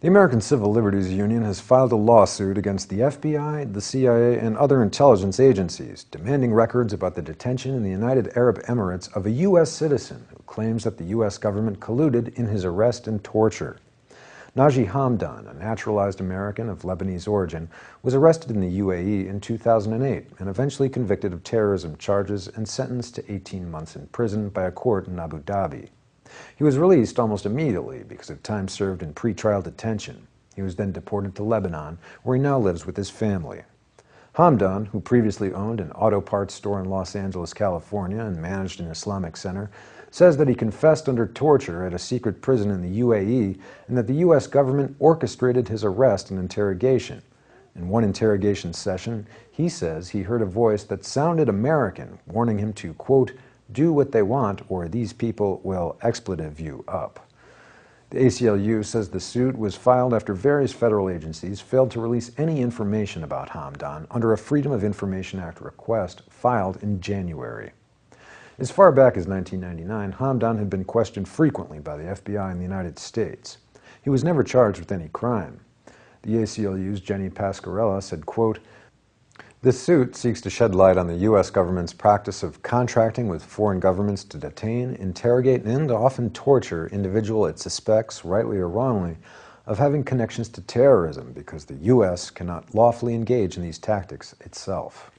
The American Civil Liberties Union has filed a lawsuit against the FBI, the CIA, and other intelligence agencies, demanding records about the detention in the United Arab Emirates of a U.S. citizen who claims that the U.S. government colluded in his arrest and torture. Naji Hamdan, a naturalized American of Lebanese origin, was arrested in the UAE in 2008 and eventually convicted of terrorism charges and sentenced to 18 months in prison by a court in Abu Dhabi. He was released almost immediately because of time served in pretrial detention. He was then deported to Lebanon, where he now lives with his family. Hamdan, who previously owned an auto parts store in Los Angeles, California, and managed an Islamic center, says that he confessed under torture at a secret prison in the UAE and that the U.S. government orchestrated his arrest and interrogation. In one interrogation session, he says he heard a voice that sounded American, warning him to, quote, "do what they want or these people will expletive you up." The ACLU says the suit was filed after various federal agencies failed to release any information about Hamdan under a Freedom of Information Act request filed in January. As far back as 1999, Hamdan had been questioned frequently by the FBI in the United States. He was never charged with any crime. The ACLU's Jenny Pascarella said, quote, "This suit seeks to shed light on the U.S. government's practice of contracting with foreign governments to detain, interrogate, and often torture individual it suspects, rightly or wrongly, of having connections to terrorism because the U.S. cannot lawfully engage in these tactics itself."